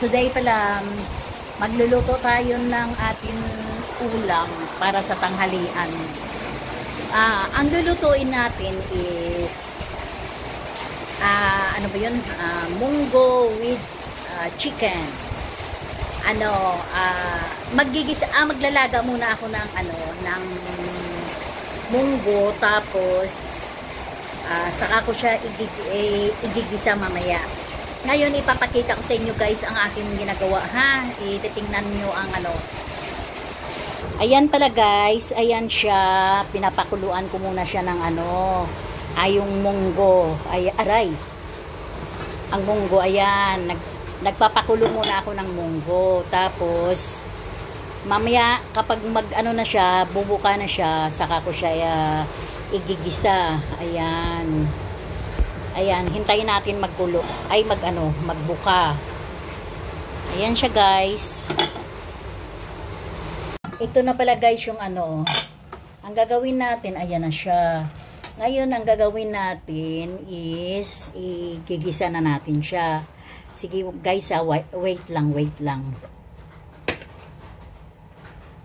Today pala, magluluto tayo ng ating ulam para sa tanghalian. Ang lulutuin natin is ano ba yun? Munggo with chicken. Maglalaga muna ako ng munggo, tapos saka ko siya igigisa mamaya. Ngayon ipapakita ko sa inyo guys ang aking ginagawa, ha. Ititingnan niyo ang Ayan pala guys, ayan siya, pinapakuluan ko muna siya ng yung munggo. Aray. Ang munggo, ayan, nagpapakulo muna ako ng munggo. Tapos mamaya kapag na siya, bubuka na siya, saka ko siya igigisa. Ayan. Ayan, hintayin natin magkulo. Magbuka. Ayan siya guys. Ito na pala guys yung ang gagawin natin, ayan na siya. Ngayon, ang gagawin natin is igigisa na natin siya. Sige guys, wait lang.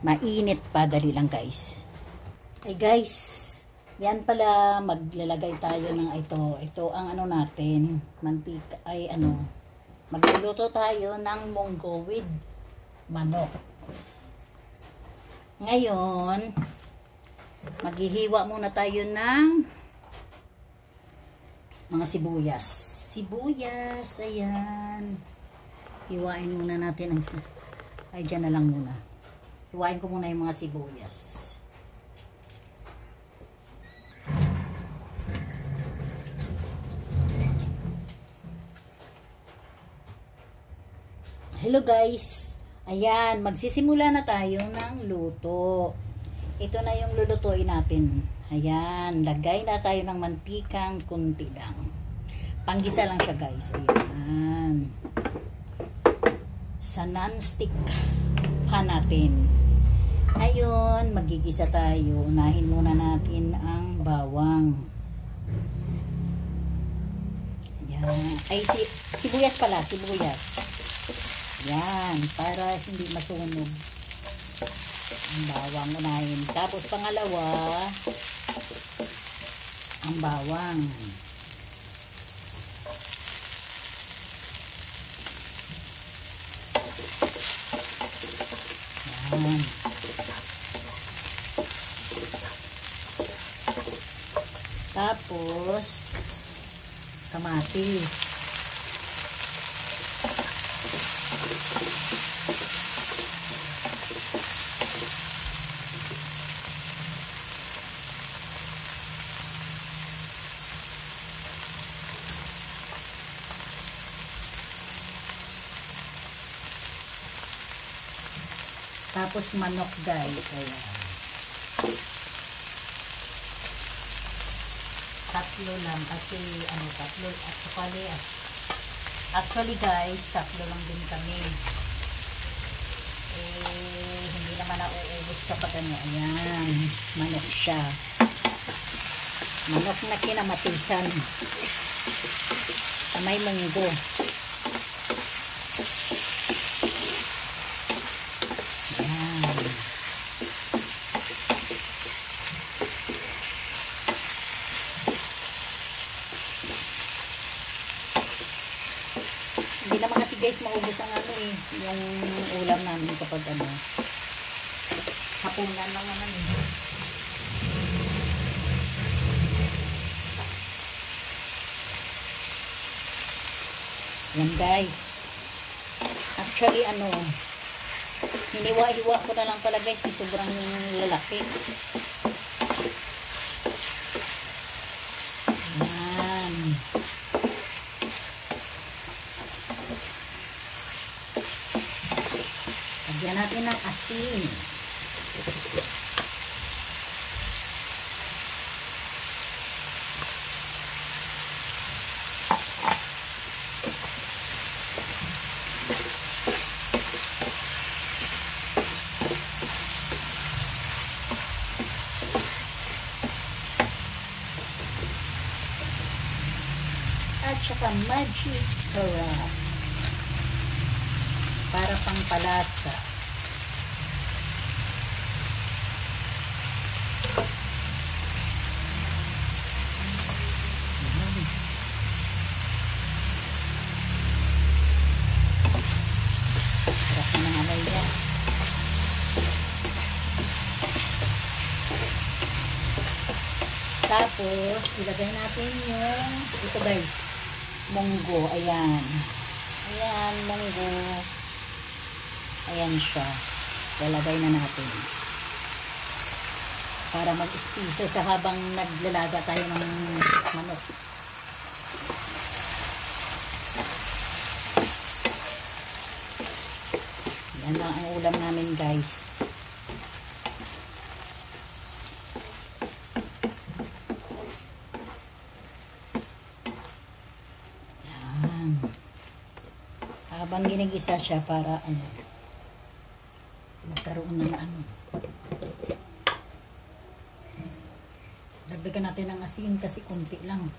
Mainit pa, dali lang guys. Ay guys, yan pala, maglalagay tayo ng ito ang natin, mantika, magluluto tayo ng munggo with manok. Ngayon, maghihiwa muna tayo ng mga sibuyas. Ayan. Hiwain muna natin dyan na lang muna. Hiwain ko muna yung mga sibuyas. Hello guys, ayan, magsisimula na tayo ng luto. Ito na yung lulutuin natin. Ayan, lagay na tayo ng mantikang kunti lang. Panggisa lang siya guys, ayan. Sa non-stick pan natin. Ngayon, magigisa tayo. Unahin muna natin ang bawang. Ayan, sibuyas pala, sibuyas. Yan, para hindi masunog ang bawang, unahin. Tapos pangalawa, ang bawang. Yan. Tapos kamatis. Tapos manok guys, ayan. Tatlo lang kasi tatlo actually guys, tatlo lang din kami. Hindi naman nauubos kapag ayan, manok siya. Manok na kinamatisan. May munggo. Hindi naman kasi guys maubos ang yung ulam namin kapag hapunan lang naman Yan guys. Actually hiniwa-hiwa ko na lang pala guys, may sobrang lalaki. Yan. Lagyan natin ng asin. At saka magic sarap. para pangpalasa. Sarap na ng amoy niya. Tapos, ilagay natin yung, ito guys, munggo. Ayan. Ayan, munggo. Ayan siya. Lalagay na natin. Para mag-espiso sa habang naglalaga tayo ng manok. Yan lang ang ulam namin guys. Habang ginigisa siya para magkaroon ng dagdagan natin ng asin kasi konti lang.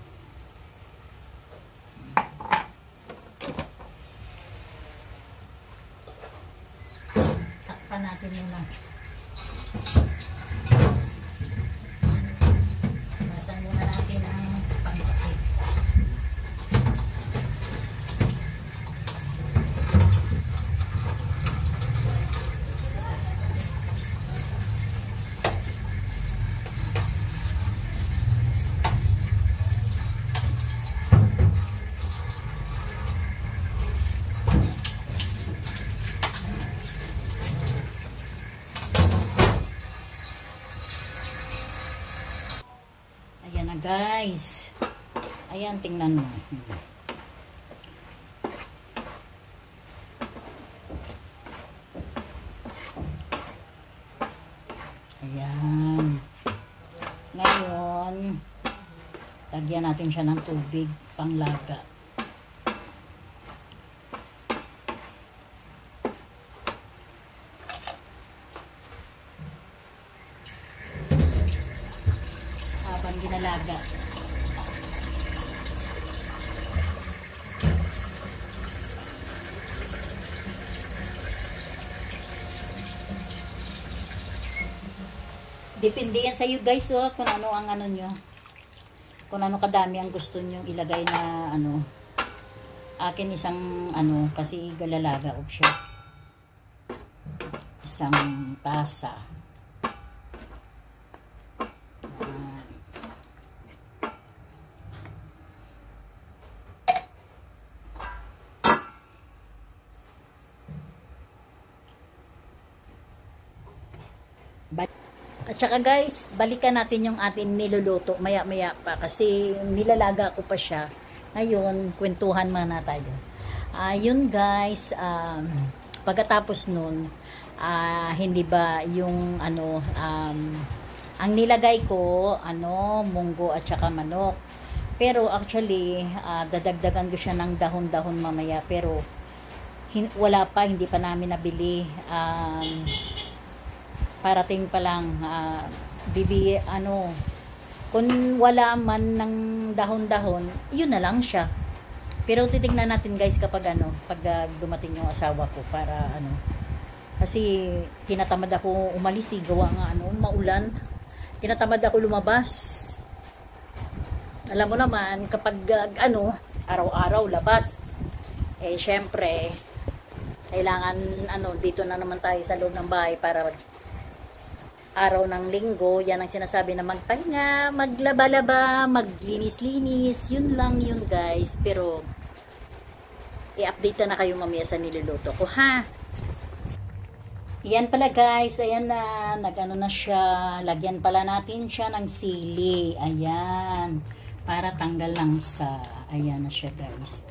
Takpan natin muna. Basan muna natin ang pangkakit. Ayan na guys. Ayan, tingnan mo. Ayan. Ngayon, lagyan natin siya ng tubig panglaga. Habang ginalaga. Depende yan sa iyo guys, kung ano ang nyo. Kung ano kadami ang gusto nyo ilagay na Akin isang kasi galalaga ko siya. Isang tasa. At saka guys, balikan natin yung ating niluluto maya-maya pa kasi nilalaga ko pa siya. Ngayon, kwentuhan muna tayo. Yun guys, pagkatapos nun, hindi ba yung ang nilagay ko, munggo at saka manok. Pero actually, dadagdagan ko siya ng dahon-dahon mamaya. Pero wala pa, hindi pa namin nabili. Parating pa lang, kung wala man ng dahon-dahon, yun na lang siya. Pero titignan natin guys kapag pag dumating yung asawa ko para kasi tinatamad ako umalis, gawa nga maulan. Tinatamad ako lumabas. Alam mo naman kapag araw-araw labas, syempre kailangan dito na naman tayo sa loob ng bahay para araw ng linggo, yan ang sinasabi na magpahinga, maglaba-laba, maglinis-linis, yun lang yun guys. Pero i-update na kayo mamaya sa niluluto ko ha. Yan pala guys, ayan na, na siya, lagyan pala natin siya ng sili, ayan, para tanggal lang ayan na siya guys.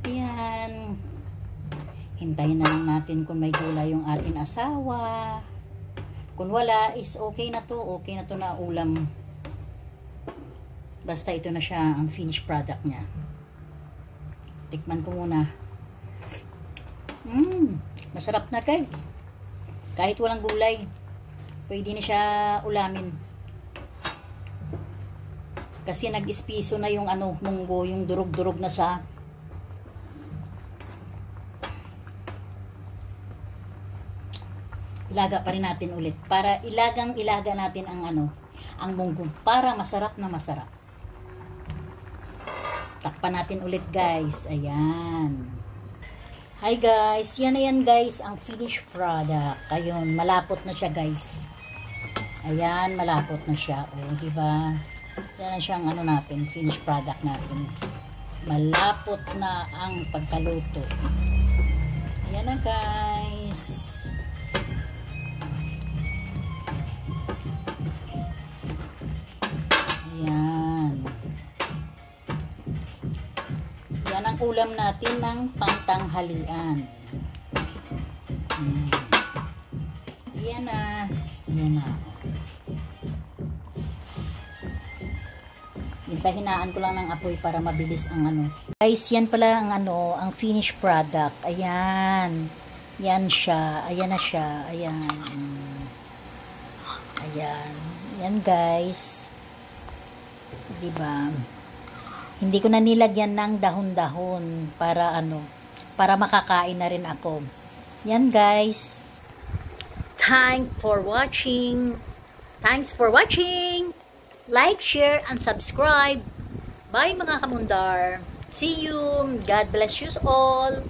Ayan, hintayin na lang natin kung may gulay yung ating asawa. Kung wala, is okay na to na ulam. Basta ito na siya, ang finished product niya. Tikman ko muna. Masarap na guys. Kahit walang gulay, pwede na siya ulamin. Kasi nag-espiso na yung munggo, yung durog-durog na sa ilaga pa rin natin ulit. Para ilaga natin ang ang munggo. Para masarap na masarap. Takpan natin ulit guys. Ayan. Hi guys. Yan na yan guys. Ang finished product. Ayun. Malapot na siya guys. Ayan. Malapot na siya. O, diba? Yan na siyang natin. Finished product natin. Malapot na ang pagkaluto. Ayan na guys. Ayan. Yan ang ulam natin ng pangtanghalian. Ayan na. Ayan na. Hintahinaan ko lang ng apoy para mabilis ang Guys, yan pala ang ang finished product. Ayan. Yan siya. Ayan na siya. Ayan. Ayan. Yan guys. Diba? Hindi ko na nilagyan ng dahon-dahon para para makakain na rin ako. Yan guys. Thanks for watching. Thanks for watching. Like, share, and subscribe. Bye mga kamundar. See you. God bless you all.